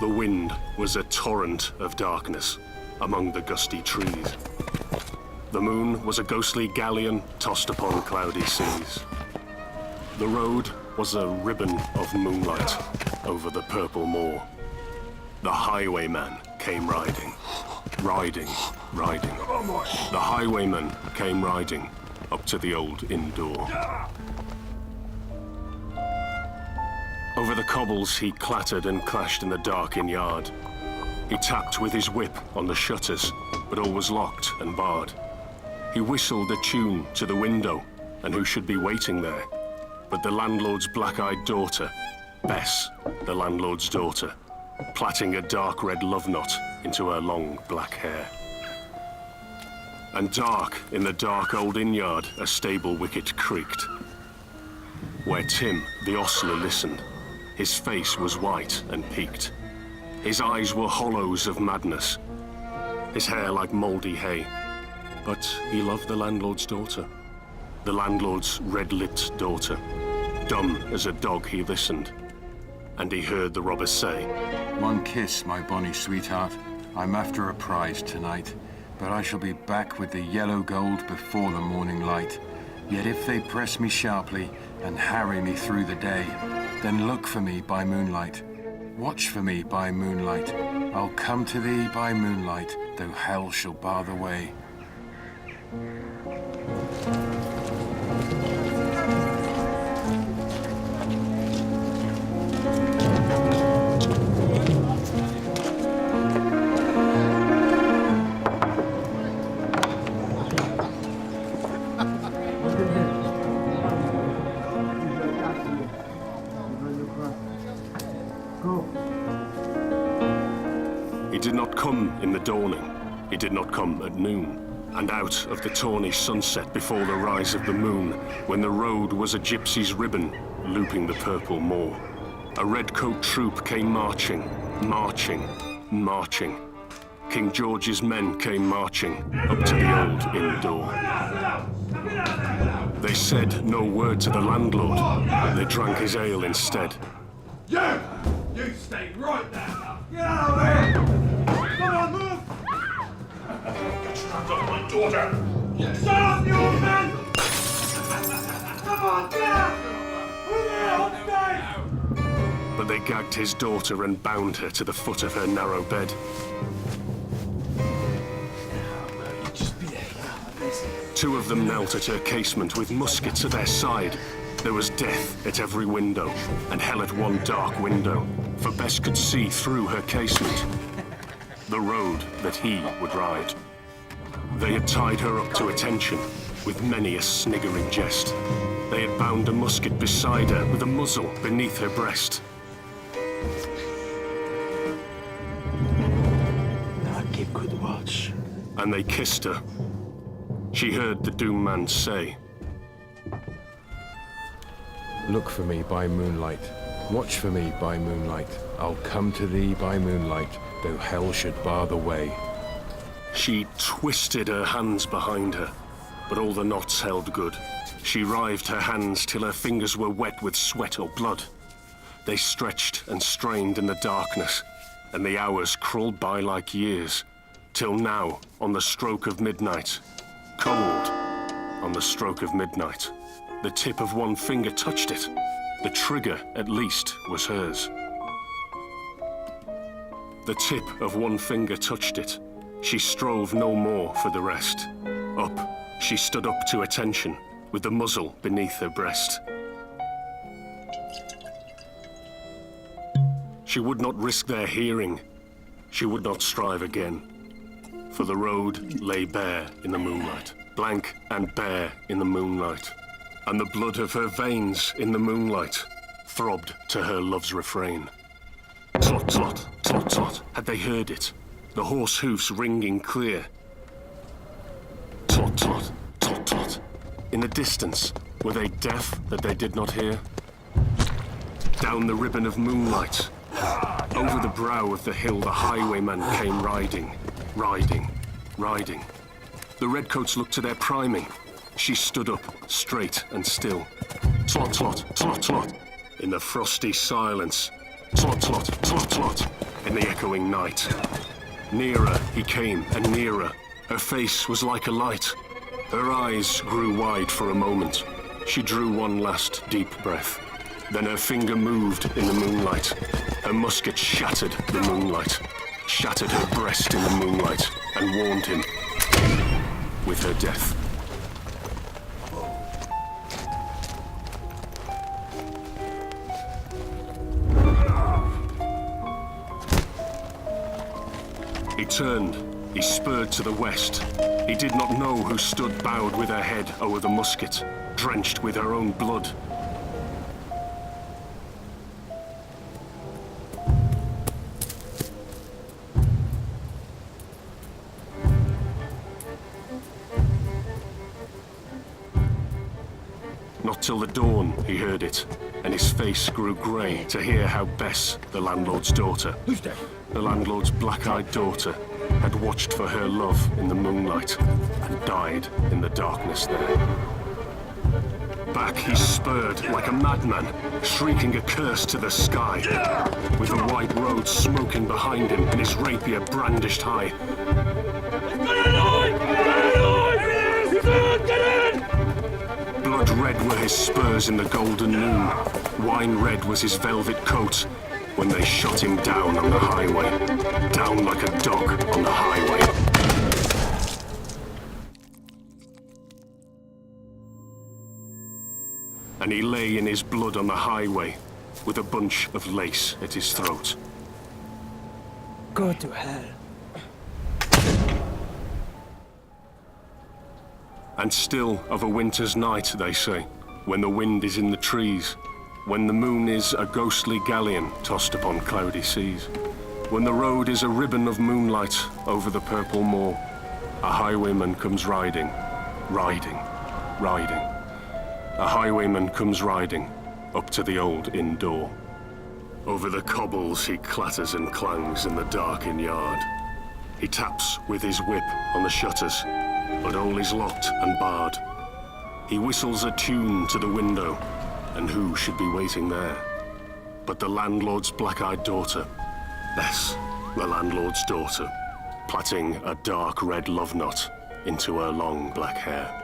The wind was a torrent of darkness among the gusty trees. The moon was a ghostly galleon tossed upon cloudy seas. The road was a ribbon of moonlight over the purple moor. The highwayman came riding, riding, riding. The highwayman came riding up to the old inn door. Over the cobbles he clattered and clashed in the dark inn yard. He tapped with his whip on the shutters, but all was locked and barred. He whistled a tune to the window, and who should be waiting there but the landlord's black-eyed daughter, Bess, the landlord's daughter, plaiting a dark red love knot into her long black hair. And dark in the dark old inn yard a stable wicket creaked, where Tim, the ostler, listened. His face was white and peaked. His eyes were hollows of madness, his hair like mouldy hay. But he loved the landlord's daughter, the landlord's red-lipped daughter. Dumb as a dog he listened, and he heard the robber say, "One kiss, my bonny sweetheart. I'm after a prize tonight, but I shall be back with the yellow gold before the morning light. Yet if they press me sharply and harry me through the day, then look for me by moonlight. Watch for me by moonlight. I'll come to thee by moonlight, though hell shall bar the way." He did not come in the dawning, he did not come at noon, and out of the tawny sunset before the rise of the moon, when the road was a gypsy's ribbon looping the purple moor. A red-coat troop came marching, marching, marching. King George's men came marching up to the old inn door. They said no word to the landlord, they drank his ale instead. You stay right there! Get out of here! Come on, move! Get your hands off my daughter! Shut up, you old man! Come on, get out! Who's there on stage? But they gagged his daughter and bound her to the foot of her narrow bed. Two of them knelt at her casement with muskets at their side. There was death at every window, and hell at one dark window, for Bess could see through her casement the road that he would ride. They had tied her up to attention with many a sniggering jest. They had bound a musket beside her with a muzzle beneath her breast. Now keep good watch. And they kissed her. She heard the doomed man say, Look for me by moonlight. Watch for me by moonlight. I'll come to thee by moonlight, though hell should bar the way. She twisted her hands behind her, but all the knots held good. She writhed her hands till her fingers were wet with sweat or blood. They stretched and strained in the darkness, and the hours crawled by like years, till now, on the stroke of midnight, cold, on the stroke of midnight, the tip of one finger touched it. The trigger, at least, was hers. The tip of one finger touched it. She strove no more for the rest. Up, she stood up to attention, with the muzzle beneath her breast. She would not risk their hearing. She would not strive again. For the road lay bare in the moonlight, blank and bare in the moonlight. And the blood of her veins in the moonlight throbbed to her love's refrain. Tlot, tlot, tlot, tlot. Had they heard it? The horse hoofs ringing clear. Tlot, tlot, tlot, tlot. In the distance, were they deaf that they did not hear? Down the ribbon of moonlight, over the brow of the hill, the highwayman came riding, riding, riding. The redcoats looked to their priming. She stood up, straight and still. Tlot, tlot, tlot, tlot. In the frosty silence. Tlot, tlot, tlot, tlot. And in the echoing night. Nearer he came, and nearer. Her face was like a light. Her eyes grew wide for a moment. She drew one last deep breath. Then her finger moved in the moonlight. Her musket shattered the moonlight, shattered her breast in the moonlight, and warned him with her death. He turned. He spurred to the west. He did not know who stood bowed with her head over the musket, drenched with her own blood. Not till the dawn he heard it, and his face grew grey to hear how Bess, the landlord's daughter, Who's there? the landlord's black-eyed daughter, had watched for her love in the moonlight and died in the darkness there. Back he spurred like a madman, shrieking a curse to the sky, with the wide road smoking behind him and his rapier brandished high. Blood red were his spurs in the golden noon. Wine red was his velvet coat when they shot him down on the highway. Down like a dog on the highway. And he lay in his blood on the highway with a bunch of lace at his throat. Go to hell. And still of a winter's night, they say, when the wind is in the trees, when the moon is a ghostly galleon tossed upon cloudy seas, when the road is a ribbon of moonlight over the purple moor, a highwayman comes riding, riding, riding. A highwayman comes riding up to the old inn door. Over the cobbles he clatters and clangs in the darkened yard. He taps with his whip on the shutters, but all is locked and barred. He whistles a tune to the window, and who should be waiting there but the landlord's black-eyed daughter, Bess, the landlord's daughter, plaiting a dark red love knot into her long black hair.